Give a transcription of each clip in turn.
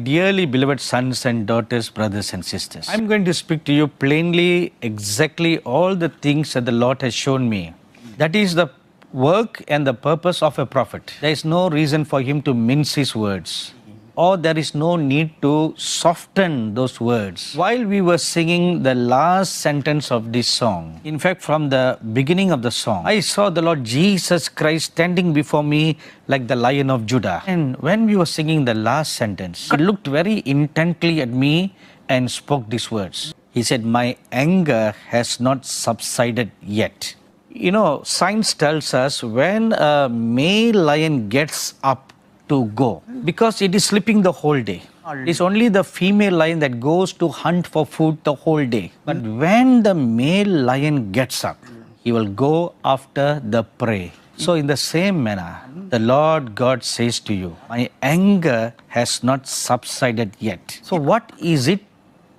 Dearly beloved sons and daughters, brothers and sisters, I'm going to speak to you plainly, exactly all the things that the Lord has shown me. That is the work and the purpose of a prophet. There is no reason for him to mince his words, or there is no need to soften those words. While we were singing the last sentence of this song, in fact, from the beginning of the song, I saw the Lord Jesus Christ standing before me like the Lion of Judah. And when we were singing the last sentence, he looked very intently at me and spoke these words. He said, "My anger has not subsided yet." You know, science tells us when a male lion gets up to go, because it is sleeping the whole day. It's only the female lion that goes to hunt for food the whole day. But when the male lion gets up, he will go after the prey. So in the same manner, the Lord God says to you, my anger has not subsided yet. So what is it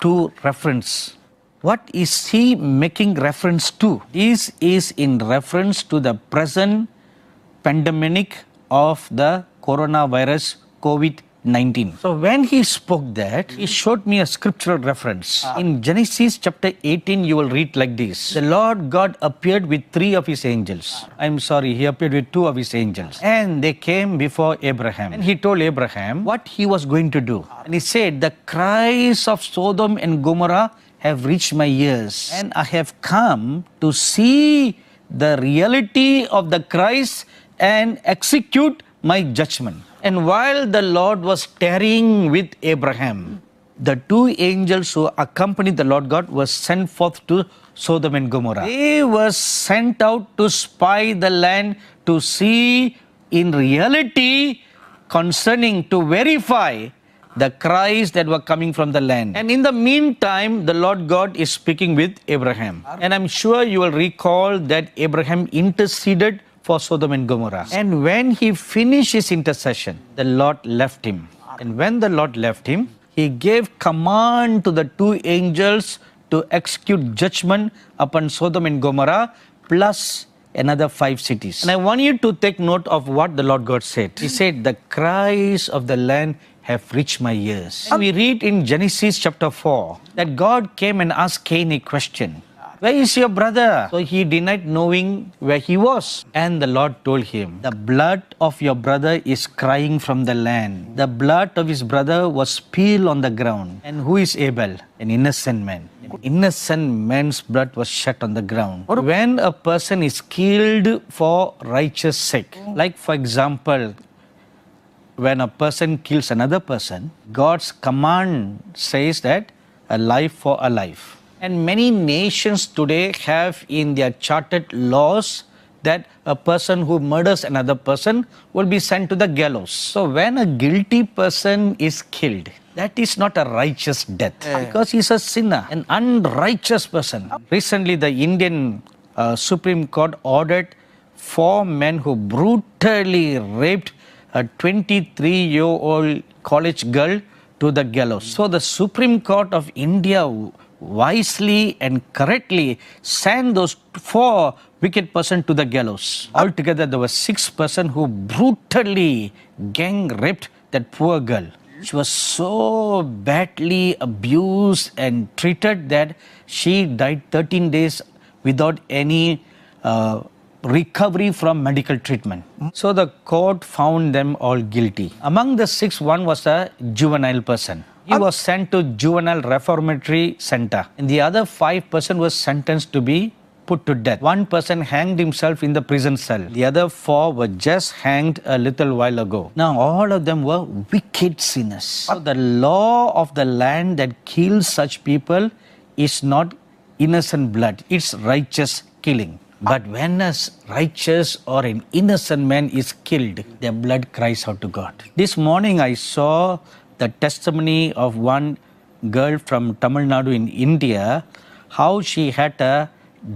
to reference? What is he making reference to? This is in reference to the present pandemic of the coronavirus COVID-19. So when he spoke that, he showed me a scriptural reference. In Genesis chapter 18, you will read like this. The Lord God appeared with 3 of his angels. He appeared with 2 of his angels. And they came before Abraham. And he told Abraham what he was going to do. And he said, the cries of Sodom and Gomorrah have reached my ears. And I have come to see the reality of the cries and execute my judgment. And while the Lord was tarrying with Abraham, the 2 angels who accompanied the Lord God were sent forth to Sodom and Gomorrah. They were sent out to spy the land, to see in reality concerning, to verify the cries that were coming from the land. And in the meantime, the Lord God is speaking with Abraham. And I'm sure you will recall that Abraham interceded for Sodom and Gomorrah. And when he finished his intercession, the Lord left him. And when the Lord left him, he gave command to the 2 angels to execute judgment upon Sodom and Gomorrah, plus another 5 cities. And I want you to take note of what the Lord God said. He said, the cries of the land have reached my ears. And we read in Genesis chapter 4 that God came and asked Cain a question. Where is your brother? So he denied knowing where he was. And the Lord told him, the blood of your brother is crying from the land. The blood of his brother was spilled on the ground. And who is Abel? An innocent man. An innocent man's blood was shed on the ground. Or when a person is killed for righteous sake, like for example, when a person kills another person, God's command says that a life for a life. And many nations today have in their chartered laws that a person who murders another person will be sent to the gallows. So when a guilty person is killed, that is not a righteous death, because he's a sinner, an unrighteous person. Recently, the Indian Supreme Court ordered 4 men who brutally raped a 23-year-old college girl to the gallows. So the Supreme Court of India wisely and correctly sent those 4 wicked persons to the gallows. Altogether, there were 6 persons who brutally gang raped that poor girl. She was so badly abused and treated that she died 13 days without any recovery from medical treatment. So the court found them all guilty. Among the 6, one was a juvenile person. He was sent to Juvenile Reformatory Center. And the other 5 persons were sentenced to be put to death. 1 person hanged himself in the prison cell. The other 4 were just hanged a little while ago. Now all of them were wicked sinners. So the law of the land that kills such people is not innocent blood. It's righteous killing. But when a righteous or an innocent man is killed, their blood cries out to God. This morning I saw the testimony of one girl from Tamil Nadu in India, how she had a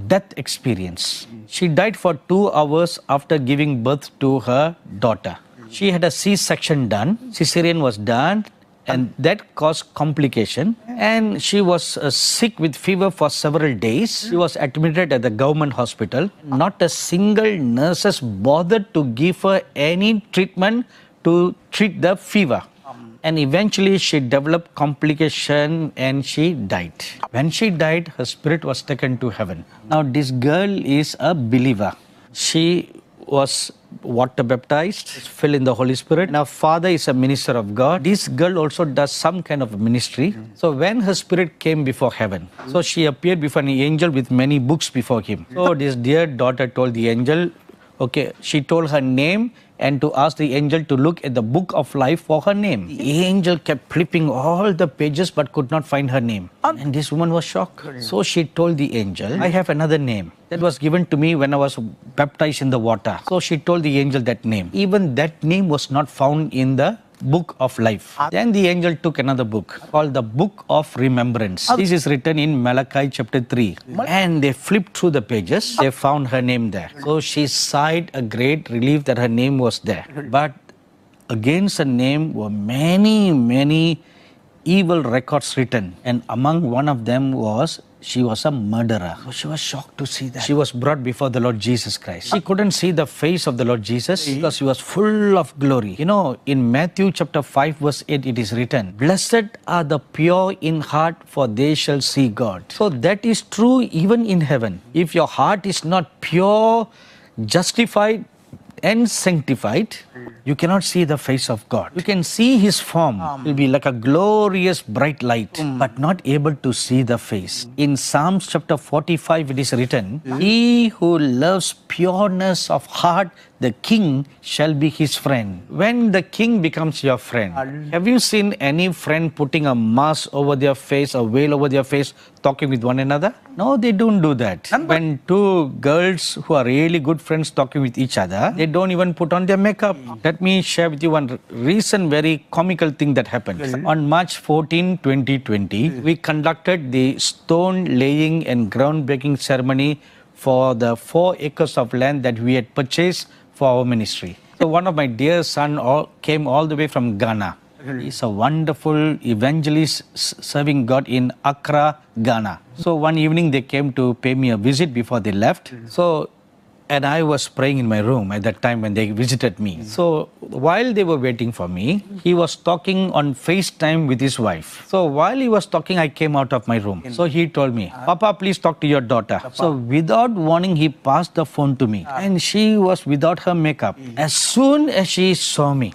death experience. She died for 2 hours after giving birth to her daughter. She had a C-section done, cesarean was done, and that caused complication. And she was sick with fever for several days. She was admitted at the government hospital. Not a single nurses bothered to give her any treatment to treat the fever. And eventually she developed complication and she died. When she died, her spirit was taken to heaven. Now this girl is a believer. She was water baptized, filled in the Holy Spirit. Now father is a minister of God. This girl also does some kind of ministry. So when her spirit came before heaven, so she appeared before an angel with many books before him. So this dear daughter told the angel, okay, she told her name and to ask the angel to look at the book of life for her name. The angel kept flipping all the pages but could not find her name. And this woman was shocked. So she told the angel, I have another name that was given to me when I was baptized in the water. So she told the angel that name. Even that name was not found in the book of life. Then the angel took another book called the Book of Remembrance. This is written in Malachi chapter 3. And they flipped through the pages. They found her name there. So she sighed a great relief that her name was there. But against her name were many evil records written. And among one of them was she was a murderer. So she was shocked to see that. She was brought before the Lord Jesus Christ. She couldn't see the face of the Lord Jesus because he was full of glory. You know, in Matthew chapter 5 verse 8 it is written, Blessed are the pure in heart, for they shall see God. So that is true even in heaven. If your heart is not pure, justified and sanctified, you cannot see the face of God. You can see his form. It will be like a glorious bright light, but not able to see the face. In Psalms chapter 45 it is written, He who loves pureness of heart, the king shall be his friend. When the king becomes your friend, have you seen any friend putting a mask over their face, a veil over their face, talking with one another? No, they don't do that. When two girls who are really good friends talking with each other, they don't even put on their makeup. Let me share with you one recent very comical thing that happened. On March 14, 2020, we conducted the stone laying and groundbreaking ceremony for the 4 acres of land that we had purchased for our ministry. So one of my dear son came all the way from Ghana. He's a wonderful evangelist serving God in Accra, Ghana. So one evening they came to pay me a visit before they left. And I was praying in my room at that time when they visited me. So while they were waiting for me, he was talking on FaceTime with his wife. So while he was talking, I came out of my room. So he told me, Papa, please talk to your daughter. So without warning, he passed the phone to me. And she was without her makeup. As soon as she saw me,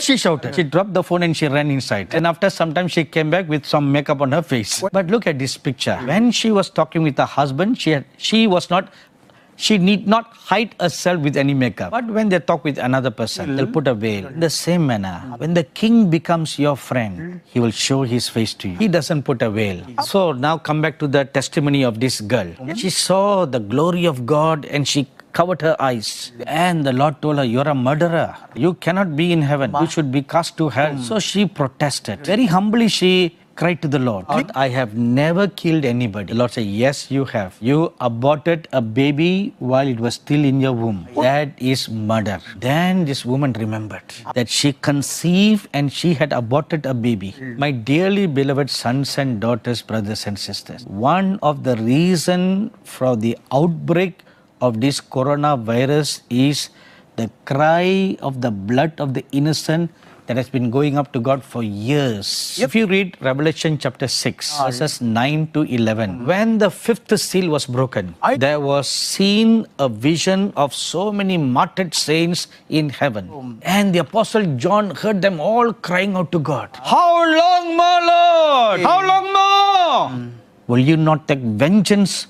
she shouted. She dropped the phone and she ran inside. And after some time, she came back with some makeup on her face. But look at this picture. When she was talking with her husband, she need not hide herself with any makeup. But when they talk with another person, they'll put a veil. In the same manner, when the king becomes your friend, he will show his face to you. He doesn't put a veil. So now come back to the testimony of this girl. She saw the glory of God and she covered her eyes. And the Lord told her, you're a murderer. You cannot be in heaven. You should be cast to hell. So she protested. Very humbly she cried to the Lord, I have never killed anybody. The Lord said, yes, you have. You aborted a baby while it was still in your womb. That is murder. Then this woman remembered that she conceived and she had aborted a baby. My dearly beloved sons and daughters, brothers and sisters, one of the reasons for the outbreak of this coronavirus is the cry of the blood of the innocent that has been going up to God for years. If you read Revelation chapter 6, verses 9 to 11, when the 5th seal was broken, there was seen a vision of so many martyred saints in heaven. And the Apostle John heard them all crying out to God, how long more, Lord? How long more? Will you not take vengeance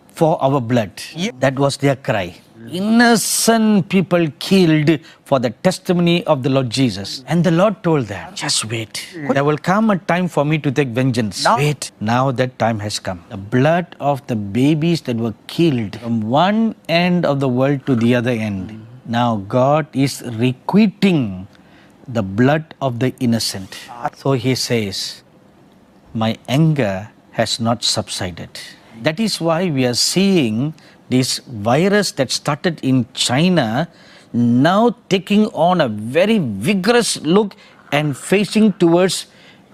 for our blood? That was their cry. Innocent people killed for the testimony of the Lord Jesus. And the Lord told them, just wait. There will come a time for me to take vengeance. Wait. Now that time has come. The blood of the babies that were killed from one end of the world to the other end. Now God is requiting the blood of the innocent. So he says, my anger has not subsided. That is why we are seeing this virus that started in China now taking on a very vigorous look and facing towards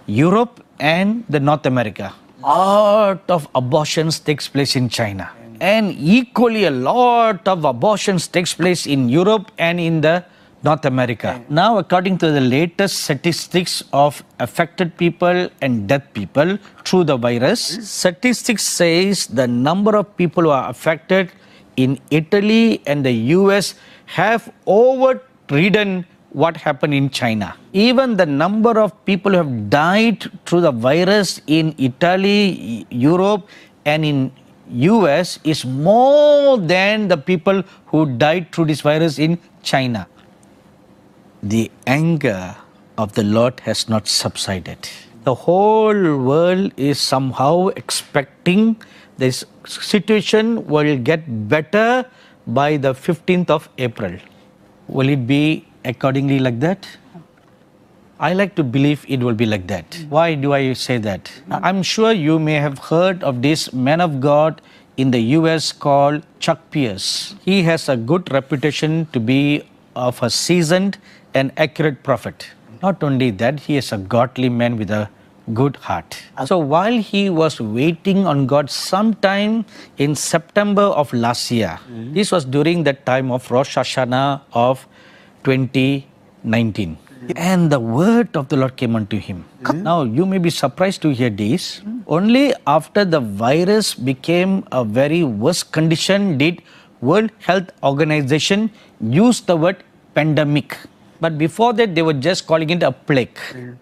Europe and the North America. A lot of abortions takes place in China. And equally a lot of abortions takes place in Europe and in the North America. Now, according to the latest statistics of affected people and dead people through the virus, statistics says the number of people who are affected in Italy and the US have overridden what happened in China. Even the number of people who have died through the virus in Italy, Europe, and in US is more than the people who died through this virus in China. The anger of the Lord has not subsided. The whole world is somehow expecting this situation will get better by the 15th of April. Will it be accordingly like that? I like to believe it will be like that. Why do I say that? I'm sure you may have heard of this man of God in the US called Chuck Pierce. He has a good reputation to be of a seasoned and accurate prophet. Not only that, he is a godly man with a good heart. So while he was waiting on God sometime in September of last year, this was during the time of Rosh Hashanah of 2019. And the word of the Lord came unto him. Now, you may be surprised to hear this. Only after the virus became a very worse condition did World Health Organization use the word pandemic. But before that, they were just calling it a plague.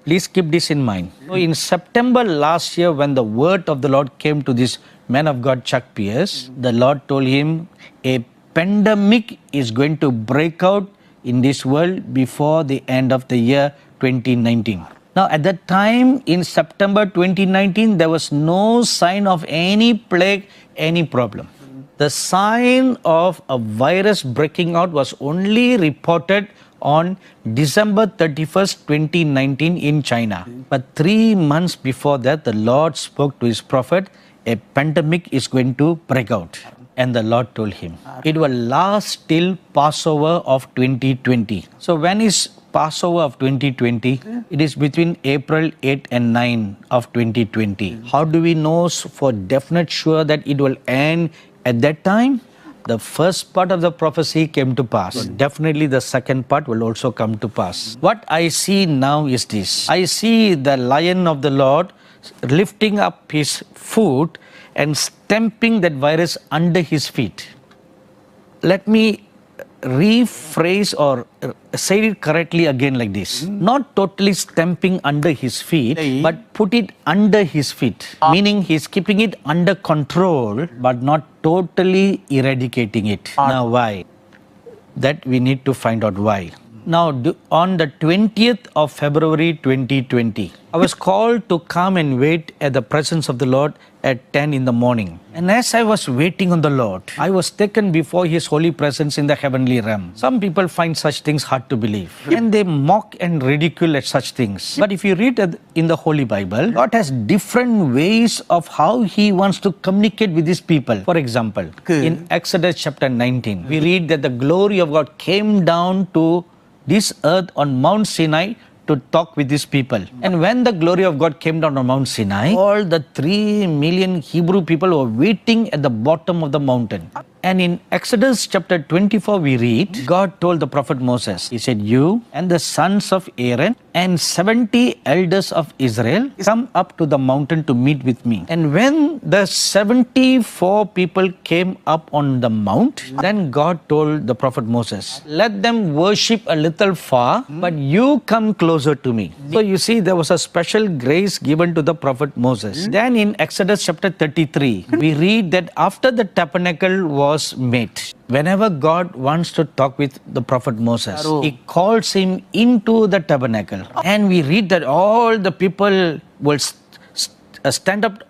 Please keep this in mind. So in September last year, when the word of the Lord came to this man of God, Chuck Pierce, the Lord told him a pandemic is going to break out in this world before the end of the year 2019. Now, at that time, in September 2019, there was no sign of any plague, any problem. The sign of a virus breaking out was only reported on December 31st, 2019 in China. But 3 months before that, the Lord spoke to his prophet, a pandemic is going to break out. And the Lord told him, it will last till Passover of 2020. So when is Passover of 2020? It is between April 8 and 9 of 2020. How do we know for definite sure that it will end at that time? The first part of the prophecy came to pass. So definitely the second part will also come to pass. What I see now is this. I see the lion of the Lord lifting up his foot and stamping that virus under his feet. Let me rephrase or say it correctly again like this. Not totally stamping under his feet, but put it under his feet. Meaning he's keeping it under control, but not totally eradicating it. Now why? That we need to find out why. Now, on the 20th of February 2020, I was called to come and wait at the presence of the Lord at 10 in the morning. And as I was waiting on the Lord, I was taken before His holy presence in the heavenly realm. Some people find such things hard to believe. And they mock and ridicule at such things. But if you read in the Holy Bible, God has different ways of how He wants to communicate with His people. For example, in Exodus chapter 19, we read that the glory of God came down to this earth on Mount Sinai to talk with these people. And when the glory of God came down on Mount Sinai, all the 3 million Hebrew people were waiting at the bottom of the mountain. And in Exodus chapter 24, we read, God told the prophet Moses, He said, you and the sons of Aaron and 70 elders of Israel come up to the mountain to meet with me. And when the 74 people came up on the mount, then God told the prophet Moses, let them worship a little far, but you come closer to me. So you see, there was a special grace given to the prophet Moses. Then in Exodus chapter 33, we read that after the tabernacle was made, whenever God wants to talk with the prophet Moses, He calls him into the tabernacle. And we read that all the people will stand up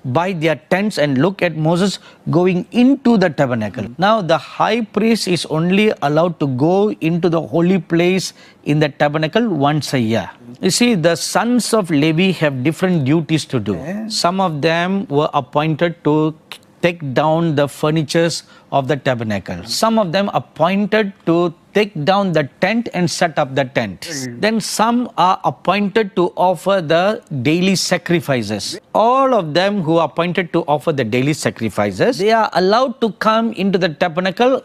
by their tents and look at Moses going into the tabernacle. Now the high priest is only allowed to go into the holy place in the tabernacle once a year. You see, the sons of Levi have different duties to do. Some of them were appointed to take down the furnitures of the tabernacle. Some of them appointed to take down the tent and set up the tent. Then some are appointed to offer the daily sacrifices. All of them who are appointed to offer the daily sacrifices, they are allowed to come into the tabernacle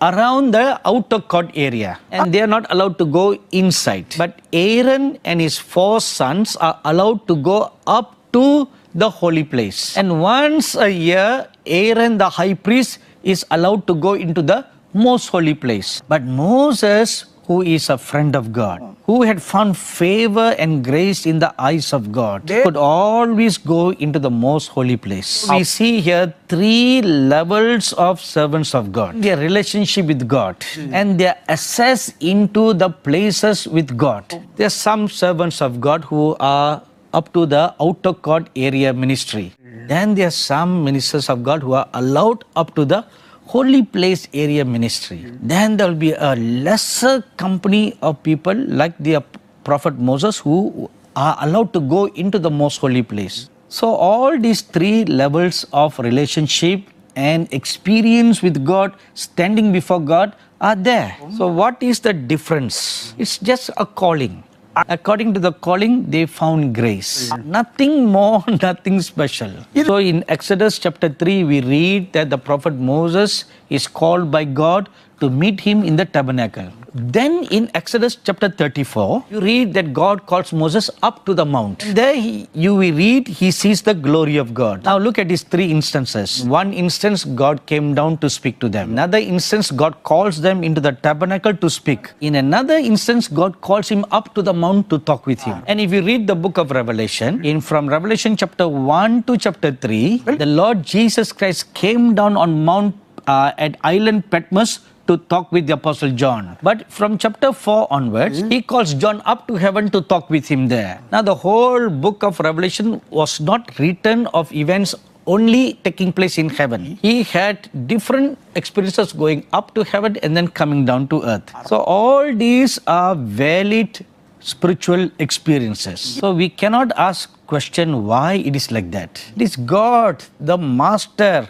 around the outer court area, and they are not allowed to go inside. But Aaron and his 4 sons are allowed to go up to the holy place. And once a year, Aaron the high priest is allowed to go into the most holy place. But Moses, who is a friend of God, who had found favor and grace in the eyes of God, could always go into the most holy place. We see here 3 levels of servants of God: their relationship with God and their access into the places with God. There are some servants of God who are up to the outer court area ministry. Then there are some ministers of God who are allowed up to the holy place area ministry. Then there will be a lesser company of people like the prophet Moses who are allowed to go into the most holy place. So all these 3 levels of relationship and experience with God, standing before God, are there. So what is the difference? It's just a calling. According to the calling, they found grace. Nothing more, nothing special. So in Exodus chapter 3, we read that the prophet Moses is called by God to meet him in the tabernacle. Then in Exodus chapter 34, you read that God calls Moses up to the mount. And there you will read he sees the glory of God. Now look at these 3 instances. One instance, God came down to speak to them. Another instance, God calls them into the tabernacle to speak. In another instance, God calls him up to the mount to talk with him. And if you read the book of Revelation, from Revelation chapter 1 to chapter 3, the Lord Jesus Christ came down on Mount at island Patmos to talk with the Apostle John. But from chapter 4 onwards, he calls John up to heaven to talk with him there. Now the whole book of Revelation was not written of events only taking place in heaven. He had different experiences going up to heaven and then coming down to earth. So all these are valid spiritual experiences. So we cannot ask question why it is like that. It is God, the Master.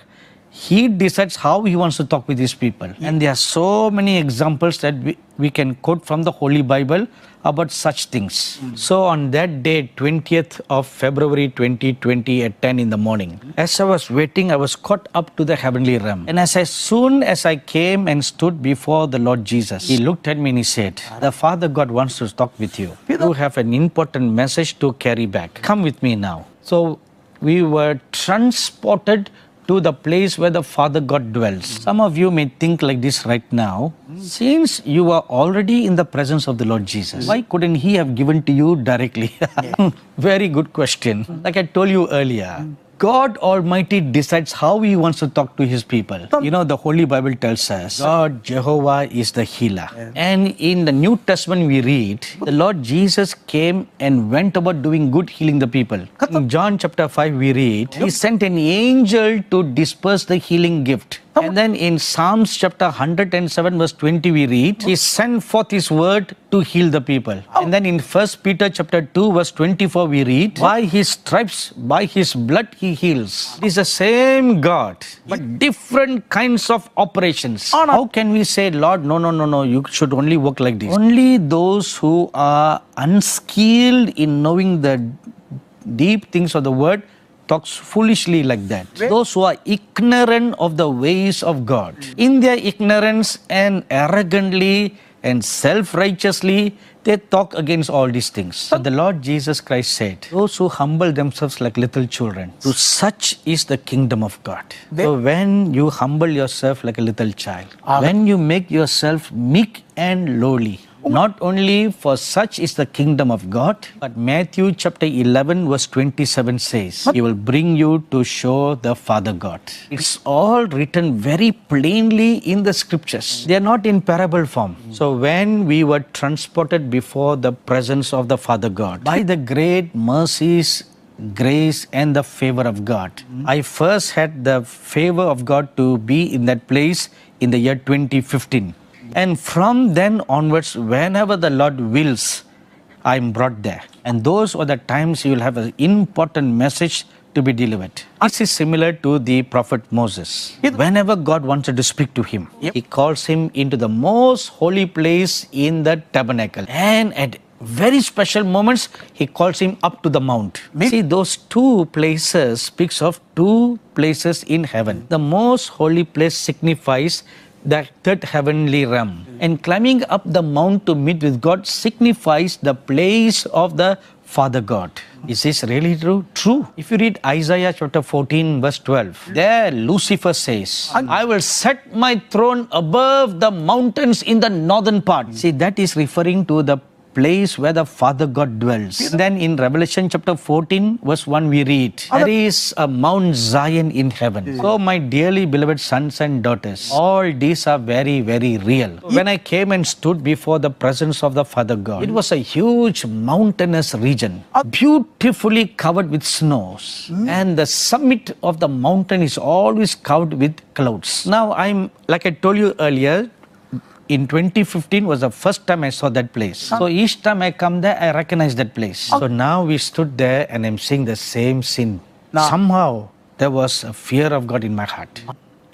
He decides how he wants to talk with his people. And there are so many examples that we can quote from the Holy Bible about such things. So on that day, 20th of February 2020 at 10 in the morning, as I was waiting, I was caught up to the heavenly realm. And as soon as I came and stood before the Lord Jesus, he looked at me and he said, the Father God wants to talk with you. You have an important message to carry back. Come with me now. So we were transported to the place where the Father God dwells. Some of you may think like this right now. Since you are already in the presence of the Lord Jesus, why couldn't he have given to you directly? Very good question. Like I told you earlier, God Almighty decides how he wants to talk to his people. You know, the Holy Bible tells us God, Jehovah, is the healer. And in the New Testament we read, the Lord Jesus came and went about doing good, healing the people. In John chapter 5 we read, he sent an angel to disperse the healing gift. And then in Psalms chapter 107 verse 20 we read, he sent forth his word to heal the people. And then in 1 Peter chapter 2 verse 24 we read, by his stripes, by his blood he heals. It is the same God, but different kinds of operations. How can we say, Lord, no, you should only work like this? Only those who are unskilled in knowing the deep things of the word talks foolishly like that. Those who are ignorant of the ways of God, in their ignorance and arrogantly and self-righteously, they talk against all these things. But the Lord Jesus Christ said, those who humble themselves like little children, to such is the kingdom of God. So when you humble yourself like a little child, when you make yourself meek and lowly, not only for such is the kingdom of God, but Matthew chapter 11 verse 27 says, he will bring you to show the Father God. It's all written very plainly in the scriptures. They are not in parable form. So when we were transported before the presence of the Father God, by the great mercies, grace and the favor of God, I first had the favor of God to be in that place in the year 2015. And from then onwards, whenever the Lord wills, I am brought there. And those are the times you will have an important message to be delivered. This is similar to the prophet Moses. Whenever God wanted to speak to him, he calls him into the most holy place in the tabernacle. And at very special moments, he calls him up to the mount. See, those 2 places speaks of 2 places in heaven. The most holy place signifies the third heavenly realm. And climbing up the mount to meet with God signifies the place of the Father God. Is this really true? True. If you read Isaiah chapter 14 verse 12, there Lucifer says, I will set my throne above the mountains in the northern part. See, that is referring to the place where the Father God dwells. And then in Revelation chapter 14 verse 1 we read, there is a Mount Zion in heaven. So my dearly beloved sons and daughters, all these are very, very real. When I came and stood before the presence of the Father God, it was a huge mountainous region, beautifully covered with snows. And the summit of the mountain is always covered with clouds. Now like I told you earlier, in 2015 was the first time I saw that place. So each time I come there, I recognize that place. So now we stood there and I'm seeing the same scene. Somehow there was a fear of God in my heart.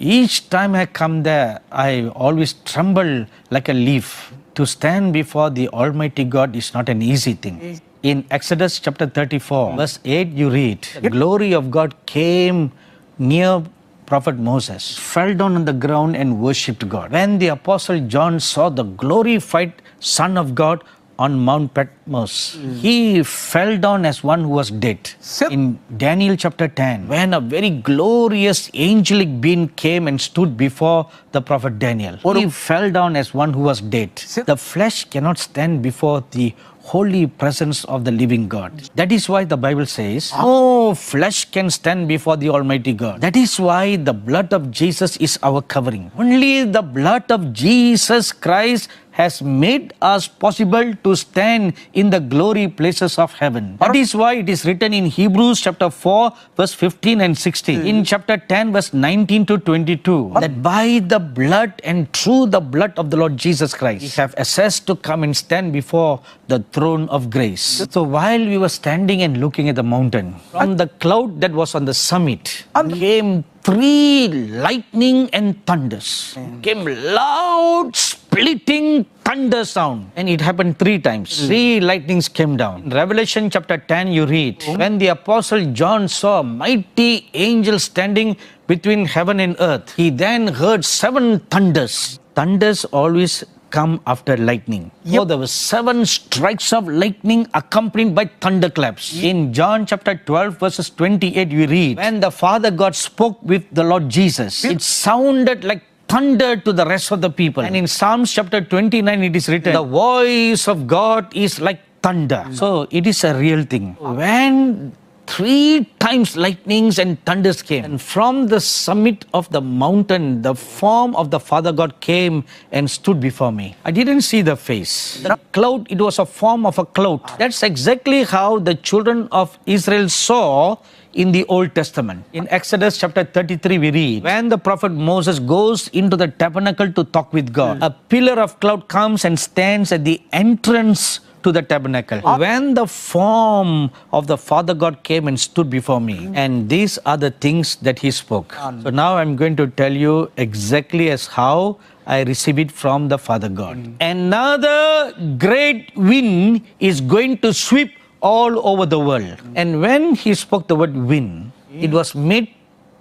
Each time I come there, I always tremble like a leaf. To stand before the Almighty God is not an easy thing. In Exodus chapter 34, verse 8 you read, the glory of God came near Prophet Moses, fell down on the ground and worshipped God. When the Apostle John saw the glorified Son of God on Mount Patmos, he fell down as one who was dead. In Daniel chapter 10, when a very glorious angelic being came and stood before the prophet Daniel, he fell down as one who was dead. The flesh cannot stand before the holy presence of the living God. That is why the Bible says, no flesh can stand before the Almighty God. That is why the blood of Jesus is our covering. Only the blood of Jesus Christ has made us possible to stand in the glory places of heaven. That is why it is written in Hebrews chapter 4 verse 15 and 16. In chapter 10 verse 19 to 22, that by the blood and through the blood of the Lord Jesus Christ, we have access to come and stand before the throne of grace. So while we were standing and looking at the mountain, from the cloud that was on the summit came 3 lightning and thunders. Came loud splitting thunder sound, and it happened 3 times. 3 lightnings came down. In Revelation chapter 10 you read, when the Apostle John saw a mighty angel standing between heaven and earth, he then heard 7 thunders. Thunders always come after lightning. So there were 7 strikes of lightning accompanied by thunderclaps. In John chapter 12 verses 28 we read, when the Father God spoke with the Lord Jesus, it sounded like thunder to the rest of the people. And in Psalms chapter 29 it is written, the voice of God is like thunder. So it is a real thing. When 3 times lightnings and thunders came, and from the summit of the mountain, the form of the Father God came and stood before me. I didn't see the face. The cloud, it was a form of a cloud. That's exactly how the children of Israel saw in the Old Testament. In Exodus chapter 33 we read, when the prophet Moses goes into the tabernacle to talk with God, a pillar of cloud comes and stands at the entrance to the tabernacle. When the form of the Father God came and stood before me, and these are the things that he spoke. So now I'm going to tell you exactly as how I receive it from the Father God. Another great wind is going to sweep all over the world. And when he spoke the word wind, it was made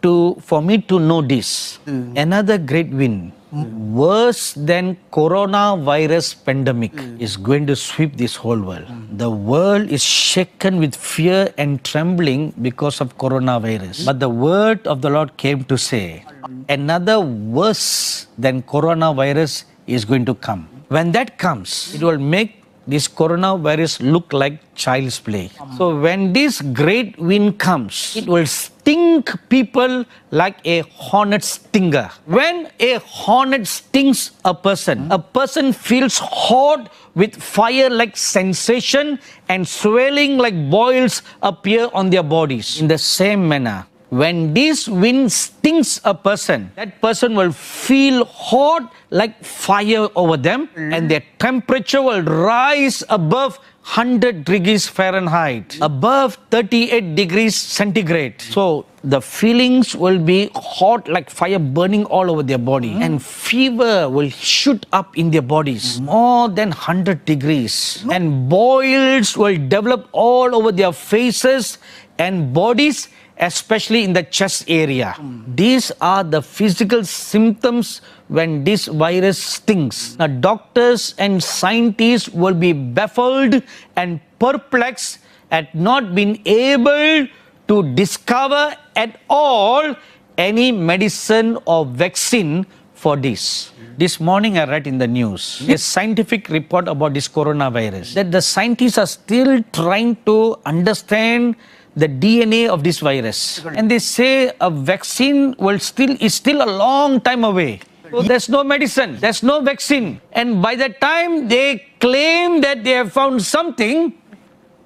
for me to know this. Another great wind, worse than coronavirus pandemic, is going to sweep this whole world. The world is shaken with fear and trembling because of coronavirus. But the word of the Lord came to say, another worse than coronavirus is going to come. When that comes, it will make this coronavirus look like child's play. So when this great wind comes, it will sting people like a hornet stinger. When a hornet stings a person feels hot with fire-like sensation and swelling like boils appear on their bodies. In the same manner, when this wind stings a person, that person will feel hot like fire over them, and their temperature will rise above 100 degrees Fahrenheit, above 38 degrees centigrade. So the feelings will be hot like fire burning all over their body, and fever will shoot up in their bodies more than 100 degrees, and boils will develop all over their faces and bodies, especially in the chest area. These are the physical symptoms when this virus stings. Now, doctors and scientists will be baffled and perplexed at not being able to discover at all any medicine or vaccine for this. This morning I read in the news a scientific report about this coronavirus, that the scientists are still trying to understand the DNA of this virus. And they say a vaccine is still a long time away. So there's no medicine, there's no vaccine. And by the time they claim that they have found something,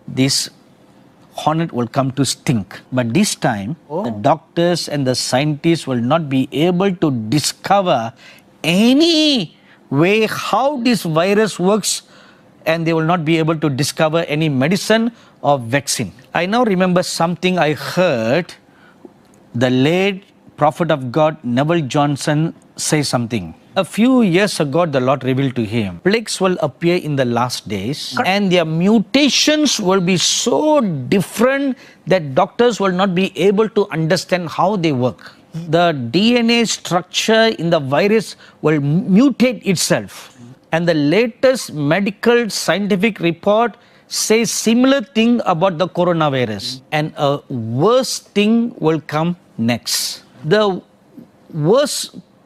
this hornet will come to stink. But this time, the doctors and the scientists will not be able to discover any way how this virus works, and they will not be able to discover any medicine or vaccine. I now remember something I heard the late prophet of God, Neville Johnson, say something. A few years ago, the Lord revealed to him, plagues will appear in the last days, and their mutations will be so different that doctors will not be able to understand how they work. The DNA structure in the virus will mutate itself. And the latest medical scientific report says similar thing about the coronavirus. And a worse thing will come next.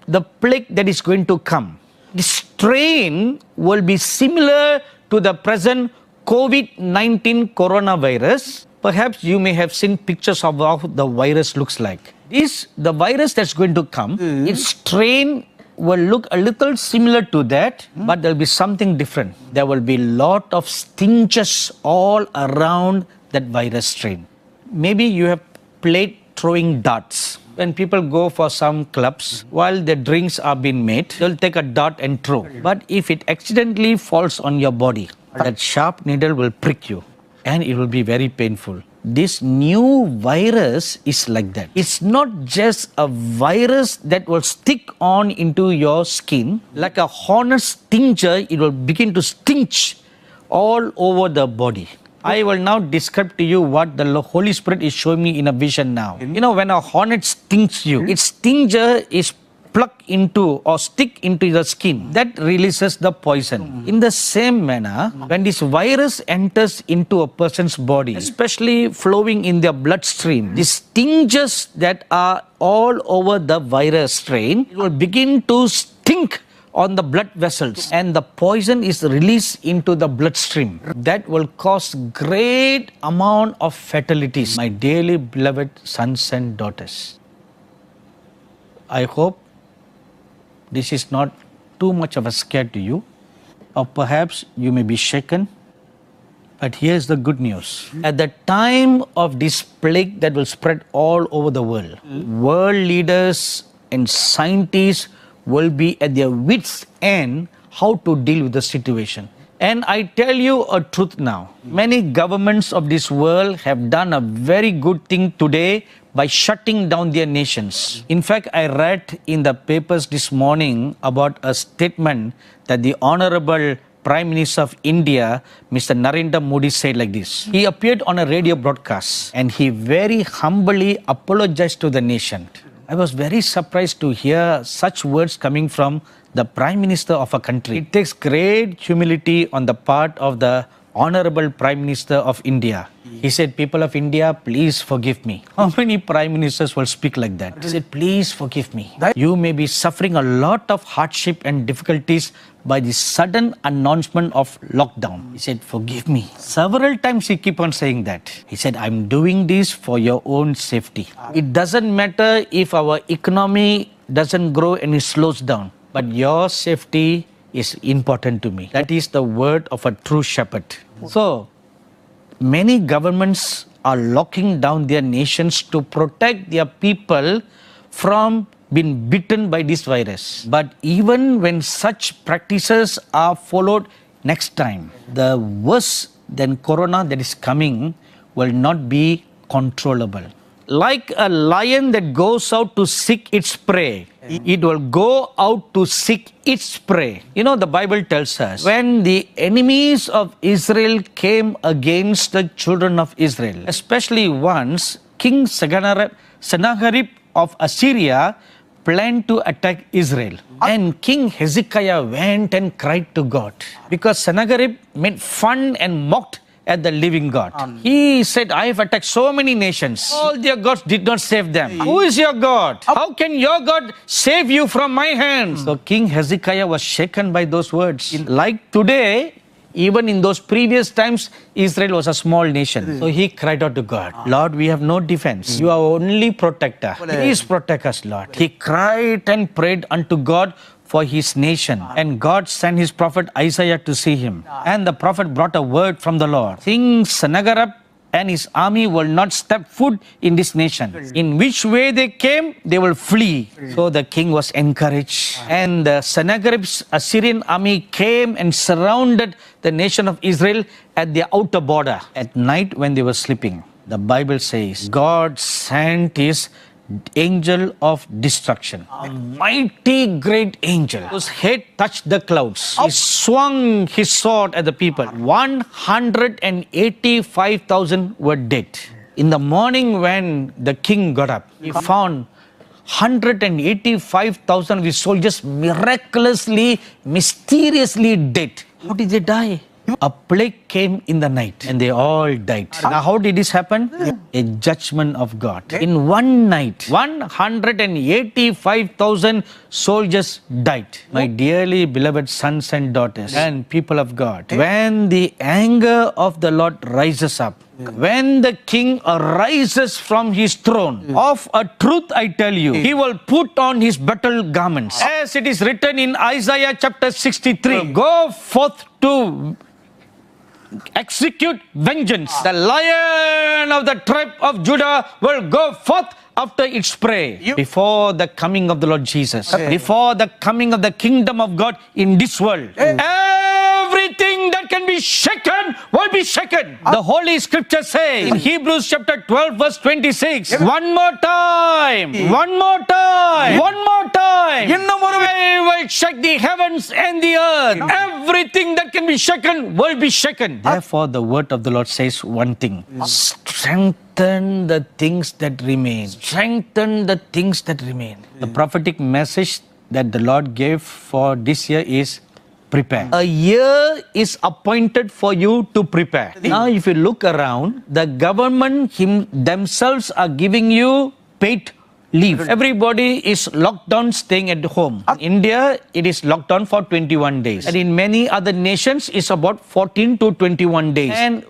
The plague that is going to come, the strain will be similar to the present COVID-19 coronavirus. Perhaps you may have seen pictures of how the virus looks like. The virus that's going to come, its strain will look a little similar to that, but there will be something different. There will be a lot of stinges all around that virus strain. Maybe you have played throwing darts. When people go for some clubs, while the drinks are being made, they'll take a dart and throw. But if it accidentally falls on your body, that sharp needle will prick you, and it will be very painful. This new virus is like that. It's not just a virus that will stick on into your skin. Like a hornet stinger, it will begin to stinch all over the body. I will now describe to you what the Holy Spirit is showing me in a vision now. You know, when a hornet stings you, its stinger is plugged into or stick into the skin. That releases the poison. In the same manner, when this virus enters into a person's body, especially flowing in their bloodstream, the stingers that are all over the virus strain will begin to stink on the blood vessels, and the poison is released into the bloodstream. That will cause great amount of fatalities. My dearly beloved sons and daughters, I hope this is not too much of a scare to you, or perhaps you may be shaken. But here's the good news. At the time of this plague that will spread all over the world, world leaders and scientists will be at their wits' end how to deal with the situation. And I tell you a truth now. Many governments of this world have done a very good thing today by shutting down their nations. In fact, I read in the papers this morning about a statement that the Honorable Prime Minister of India, Mr. Narendra Modi, said like this. He appeared on a radio broadcast and he very humbly apologized to the nation. I was very surprised to hear such words coming from the Prime Minister of a country. It takes great humility on the part of the Honorable Prime Minister of India. He said, people of India, please forgive me. How many Prime Ministers will speak like that? He said, please forgive me. You may be suffering a lot of hardship and difficulties by the sudden announcement of lockdown. He said, forgive me. Several times he kept on saying that. He said, I'm doing this for your own safety. It doesn't matter if our economy doesn't grow and it slows down, but your safety is important to me. That is the word of a true shepherd. So, many governments are locking down their nations to protect their people from being bitten by this virus. But even when such practices are followed next time, the worse than corona that is coming will not be controllable. like a lion that goes out to seek its prey. It will go out to seek its prey. You know, the Bible tells us when the enemies of Israel came against the children of Israel, especially once King Sennacherib of Assyria planned to attack Israel. And King Hezekiah went and cried to God because Sennacherib made fun and mocked at the living God. He said, I have attacked so many nations. All their gods did not save them. Who is your God? How can your God save you from my hands? So King Hezekiah was shaken by those words. Like today, even in those previous times, Israel was a small nation. So he cried out to God, Lord, we have no defense. You are only protector. Please protect us, Lord. He cried and prayed unto God for his nation. And God sent his prophet Isaiah to see him. And the prophet brought a word from the Lord. King Sennacherib and his army will not step foot in this nation. In which way they came, they will flee. So the king was encouraged. And Sennacherib's Assyrian army came and surrounded the nation of Israel at their outer border. At night when they were sleeping, the Bible says, God sent his angel of destruction, a mighty great angel whose head touched the clouds. He swung his sword at the people. 185,000 were dead. In the morning when the king got up, he found 185,000 of his soldiers miraculously, mysteriously dead. How did they die? A plague came in the night and they all died. Now, how did this happen? A judgment of God. In one night, 185,000 soldiers died. My dearly beloved sons and daughters and people of God, when the anger of the Lord rises up, when the king arises from his throne, of a truth I tell you, he will put on his battle garments. As it is written in Isaiah chapter 63, go forth to execute vengeance. The lion of the tribe of Judah will go forth after its prey. Before the coming of the Lord Jesus, before the coming of the kingdom of God in this world, everything that can be shaken will be shaken. The Holy Scripture says in Hebrews chapter 12 verse 26, one more time, one more time, one more time, I will shake the heavens and the earth. Everything that can be shaken will be shaken. Therefore the word of the Lord says one thing, strengthen the things that remain. Strengthen the things that remain. The prophetic message that the Lord gave for this year is prepare. A year is appointed for you to prepare. Now, if you look around, the government themselves are giving you paid leave. Everybody is locked down, staying at home. In India, it is locked down for 21 days. And in many other nations, it's about 14 to 21 days. And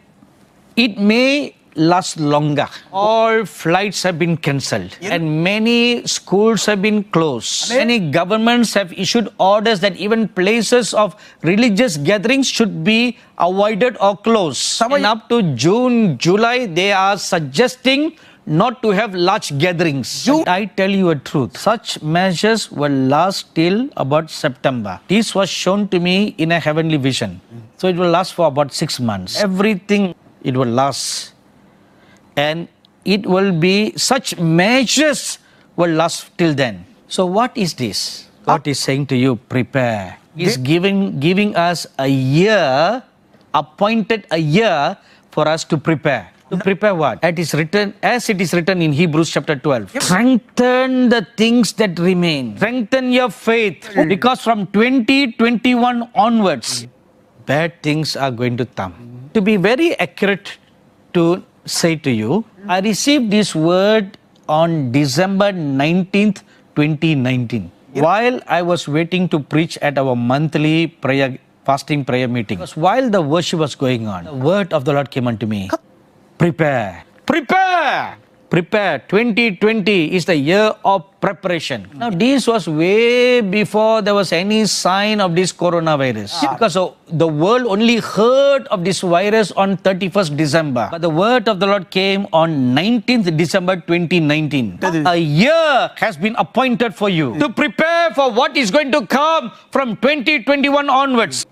it may last longer. All flights have been cancelled and many schools have been closed. Many governments have issued orders that even places of religious gatherings should be avoided or closed. And up to June, July, they are suggesting not to have large gatherings. I tell you a truth, such measures will last till about September. This was shown to me in a heavenly vision. So it will last for about 6 months. Everything, it will last. And it will be, such measures will last till then. So what is this? God is saying to you, prepare. He's giving us a year, appointed a year for us to prepare. To prepare what? As it is written in Hebrews chapter 12. Strengthen the things that remain. Strengthen your faith. Because from 2021 onwards, bad things are going to come. To be very accurate, to say to you, I received this word on December 19th, 2019. While I was waiting to preach at our monthly fasting prayer meeting. Because while the worship was going on, the word of the Lord came unto me. Prepare. Prepare. Prepare. 2020 is the year of preparation. Now, this was way before there was any sign of this coronavirus. Because the world only heard of this virus on 31st December. But the word of the Lord came on 19th December 2019. A year has been appointed for you to prepare for what is going to come from 2021 onwards.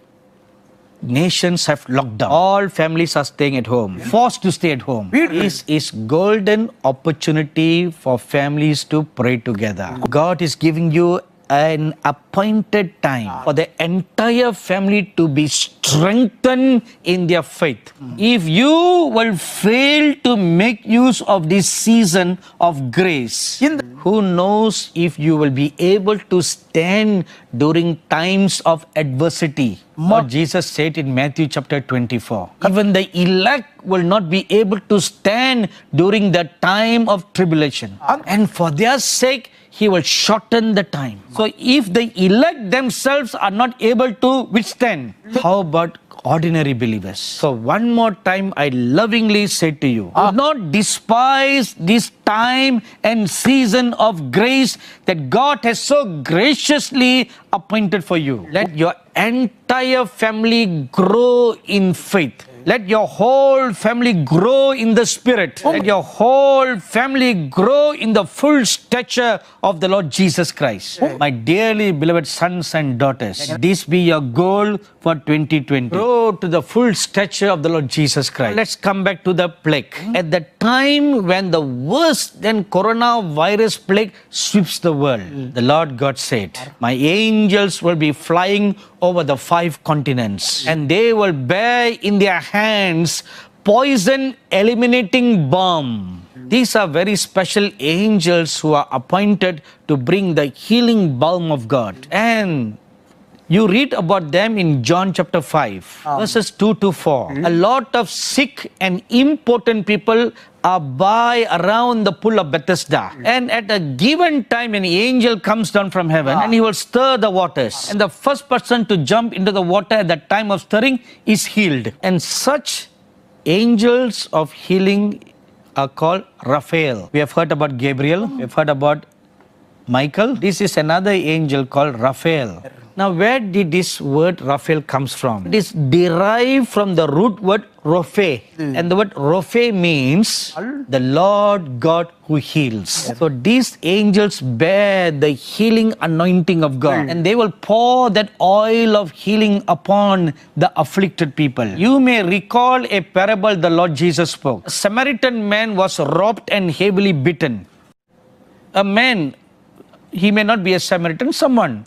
nations have locked down. All families are staying at home, forced to stay at home. This is golden opportunity for families to pray together. God is giving you an appointed time for the entire family to be strengthened in their faith. If you will fail to make use of this season of grace, who knows if you will be able to stand during times of adversity. What Jesus said in Matthew chapter 24. Even the elect will not be able to stand during the time of tribulation. And for their sake, He will shorten the time. So if the elect themselves are not able to withstand, how about ordinary believers? So one more time, I lovingly say to you, do not despise this time and season of grace that God has so graciously appointed for you. Let your entire family grow in faith. Let your whole family grow in the Spirit. Let your whole family grow in the full stature of the Lord Jesus Christ. My dearly beloved sons and daughters, let this be your goal for 2020. Grow to the full stature of the Lord Jesus Christ. Let's come back to the plague. At the time when the worst than coronavirus plague sweeps the world, the Lord God said, my angels will be flying over the 5 continents, and they will bear in their hands poison eliminating balm. These are very special angels who are appointed to bring the healing balm of God. And you read about them in John chapter 5, verses 2 to 4. A lot of sick and impotent people are by around the pool of Bethesda. And at a given time, an angel comes down from heaven and he will stir the waters. And the first person to jump into the water at that time of stirring is healed. And such angels of healing are called Raphael. We have heard about Gabriel. We have heard about Michael. This is another angel called Raphael. Now, where did this word Raphael comes from? It is derived from the root word Rophe. And the word Rophe means the Lord God who heals. So these angels bear the healing anointing of God. And they will pour that oil of healing upon the afflicted people. You may recall a parable the Lord Jesus spoke. A Samaritan man was robbed and heavily beaten. A man, he may not be a Samaritan, someone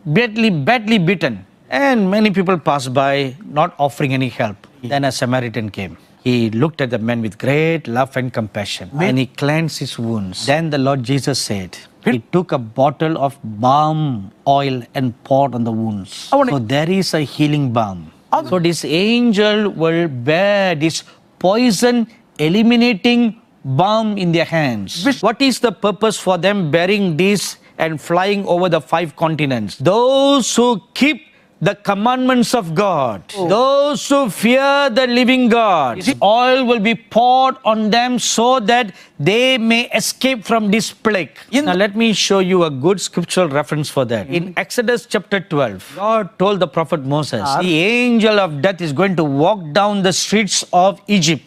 badly beaten, and many people passed by not offering any help. Then a Samaritan came. He looked at the man with great love and compassion, and he cleansed his wounds. Then the Lord Jesus said, he took a bottle of balm oil and poured on the wounds. So there is a healing balm. So this angel will bear this poison eliminating balm in their hands. What is the purpose for them bearing this and flying over the 5 continents? Those who keep the commandments of God, those who fear the living God, this oil will be poured on them so that they may escape from this plague. Now let me show you a good scriptural reference for that. In Exodus chapter 12, God told the prophet Moses, the angel of death is going to walk down the streets of Egypt.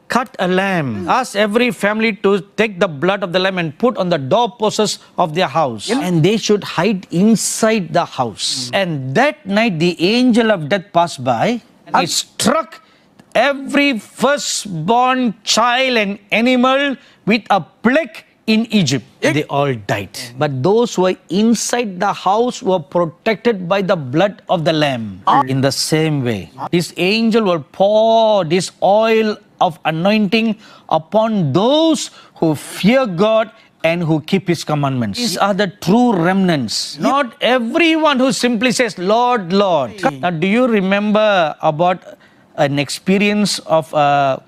Cut a lamb. Ask every family to take the blood of the lamb and put on the doorposts of their house. And they should hide inside the house. And that night the angel of death passed by and he struck every firstborn child and animal with a plague in Egypt. They all died. But those who were inside the house were protected by the blood of the lamb. In the same way, this angel will pour this oil of anointing upon those who fear God and who keep His commandments. These are the true remnants. Not everyone who simply says, Lord, Lord. Now, do you remember about an experience of a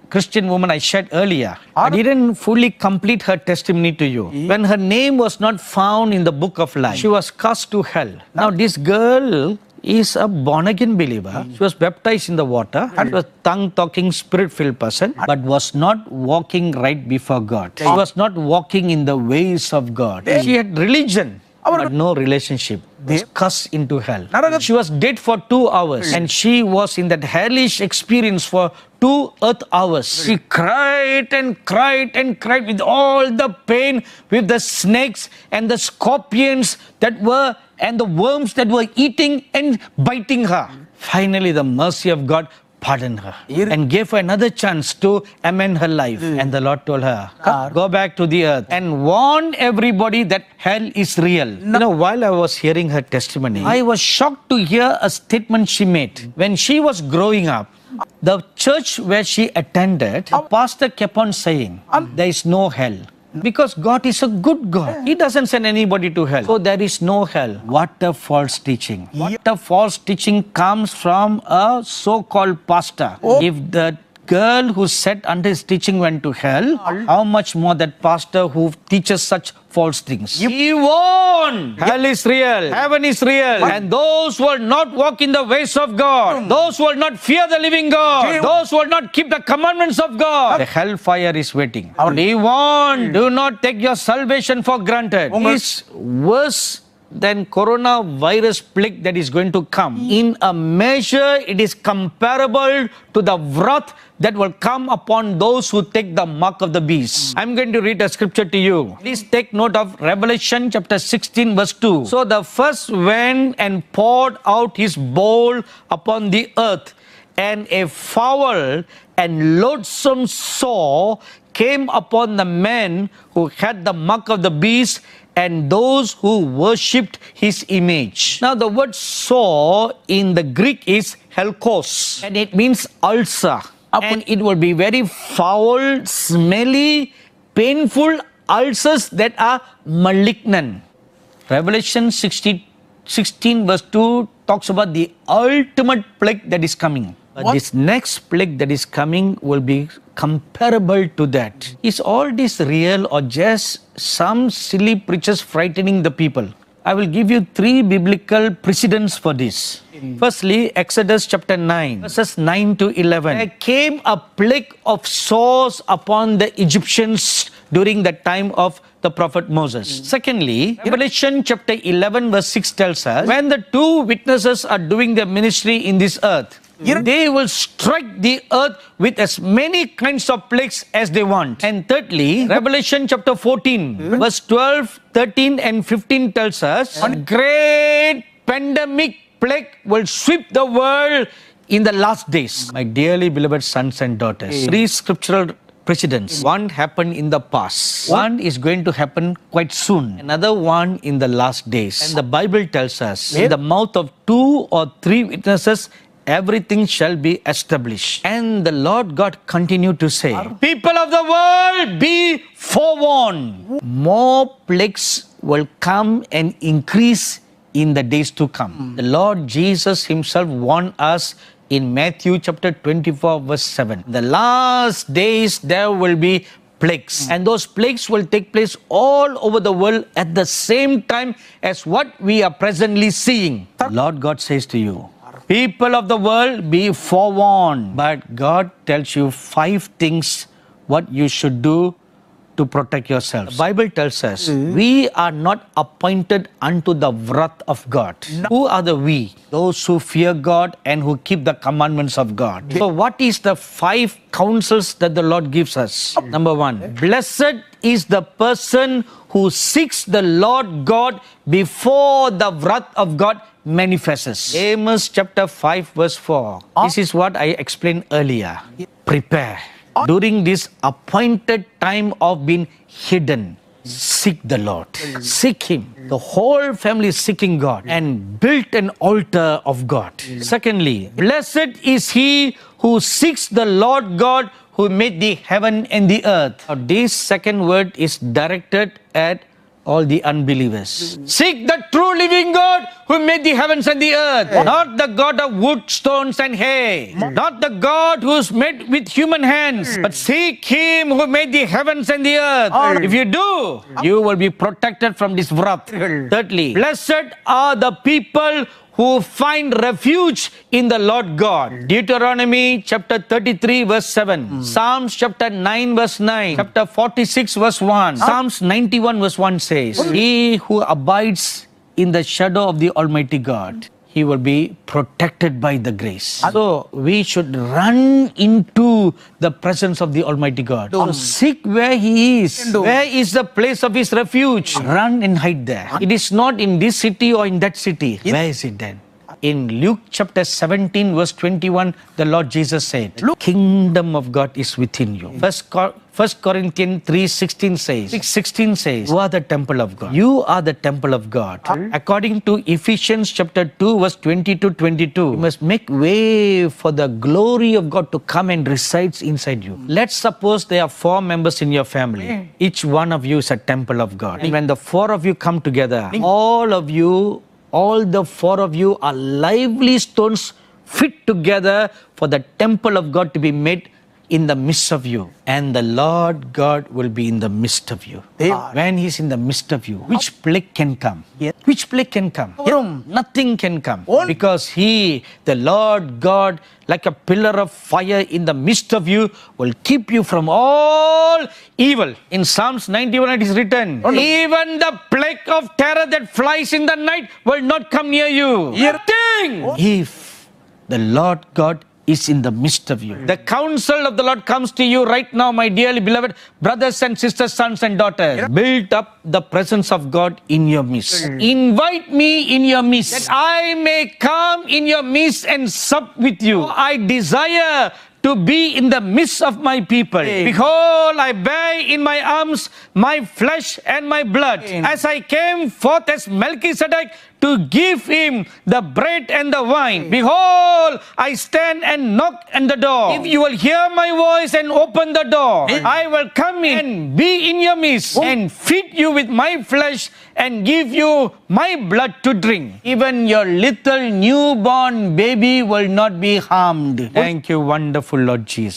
Christian woman I shared earlier? I didn't fully complete her testimony to you. When her name was not found in the book of life, she was cast to hell. Now, this girl is a born-again believer. She was baptized in the water and was tongue-talking, spirit-filled person, but was not walking right before God. She was not walking in the ways of God. She had religion, but no relationship. Was cast into hell. She was dead for 2 hours, and she was in that hellish experience for 2 earth hours. She cried and cried and cried with all the pain, with the snakes and the scorpions that were and the worms that were eating and biting her. Finally, the mercy of God pardoned her and gave her another chance to amend her life. And the Lord told her, go back to the earth and warn everybody that hell is real. While I was hearing her testimony, I was shocked to hear a statement she made. When she was growing up, the church where she attended, the pastor kept on saying, there is no hell. Because God is a good God. He doesn't send anybody to hell. So there is no hell. What a false teaching. What a false teaching comes from a so-called pastor. If the girl who sat under his teaching went to hell, how much more that pastor who teaches such false things? He warned, hell is real, heaven is real, and those who will not walk in the ways of God, those who will not fear the living God, those who will not keep the commandments of God, the hellfire is waiting. He warned, do not take your salvation for granted. It's worse than coronavirus plague that is going to come. In a measure, it is comparable to the wrath that will come upon those who take the mark of the beast. I'm going to read a scripture to you. Please take note of Revelation chapter 16 verse 2. So the first went and poured out his bowl upon the earth, and a foul and loathsome sore came upon the men who had the mark of the beast and those who worshipped his image. Now the word sore in the Greek is helkos, and it means ulcer. And it will be very foul, smelly, painful ulcers that are malignant. Revelation 16 verse 2 talks about the ultimate plague that is coming. But this next plague that is coming will be comparable to that. Is all this real or just some silly preachers frightening the people? I will give you 3 biblical precedents for this. Firstly, Exodus chapter 9, verses 9 to 11. There came a plague of sores upon the Egyptians during the time of the prophet Moses. Secondly, Revelation chapter 11 verse 6 tells us, when the 2 witnesses are doing their ministry in this earth, they will strike the earth with as many kinds of plagues as they want. And thirdly, Revelation chapter 14, verse 12, 13 and 15 tells us, a great pandemic plague will sweep the world in the last days. My dearly beloved sons and daughters, 3 scriptural precedents. One happened in the past. One is going to happen quite soon. Another one in the last days. And the Bible tells us, in the mouth of 2 or 3 witnesses, everything shall be established. And the Lord God continued to say, people of the world, be forewarned. More plagues will come and increase in the days to come. The Lord Jesus himself warned us in Matthew chapter 24 verse 7. The last days there will be plagues, and those plagues will take place all over the world at the same time as what we are presently seeing. The Lord God says to you, people of the world, be forewarned. But God tells you 5 things what you should do to protect yourself. The Bible tells us, we are not appointed unto the wrath of God. Who are the we? Those who fear God and who keep the commandments of God. So what is the 5 counsels that the Lord gives us? Number 1, blessed is the person who seeks the Lord God before the wrath of God manifests. Amos chapter 5 verse 4. This is what I explained earlier. Prepare. During this appointed time of being hidden, seek the Lord. Seek Him. The whole family is seeking God and built an altar of God. Secondly, blessed is he who seeks the Lord God who made the heaven and the earth. Now, this second word is directed at all the unbelievers. Seek the true living God who made the heavens and the earth. Not the God of wood, stones and hay. Not the God who's made with human hands. But seek Him who made the heavens and the earth. If you do, you will be protected from this wrath. Thirdly, blessed are the people who find refuge in the Lord God. Deuteronomy chapter 33 verse 7. Psalms chapter 9 verse 9. Chapter 46 verse 1. Psalms 91 verse 1 says, he who abides in the shadow of the Almighty God, he will be protected by the grace. So we should run into the presence of the Almighty God. So seek where He is. Where is the place of His refuge? Run and hide there. It is not in this city or in that city. Where is it then? In Luke chapter 17 verse 21, the Lord Jesus said, kingdom of God is within you. First Corinthians 3:16 says, you are the temple of God. You are the temple of God. According to Ephesians chapter 2 verse 20 to 22, you must make way for the glory of God to come and resides inside you. Let's suppose there are 4 members in your family. Each one of you is a temple of God. And when the 4 of you come together, all the 4 of you are lively stones fit together for the temple of God to be made in the midst of you. And the Lord God will be in the midst of you. When He's in the midst of you, which plague can come? Which plague can come? Nothing can come. Because He, the Lord God, like a pillar of fire in the midst of you, will keep you from all evil. In Psalms 91 it is written, even the plague of terror that flies in the night will not come near you. If the Lord God is in the midst of you. The counsel of the Lord comes to you right now, my dearly beloved brothers and sisters, sons and daughters. Build up the presence of God in your midst. Invite me in your midst, that I may come in your midst and sup with you. I desire to be in the midst of my people. Behold, I bear in my arms my flesh and my blood. As I came forth as Melchizedek to give him the bread and the wine. Behold, I stand and knock at the door. If you will hear my voice and open the door, I will come in and be in your midst and feed you with my flesh and give you my blood to drink. Even your little newborn baby will not be harmed. Thank you, wonderful Lord Jesus.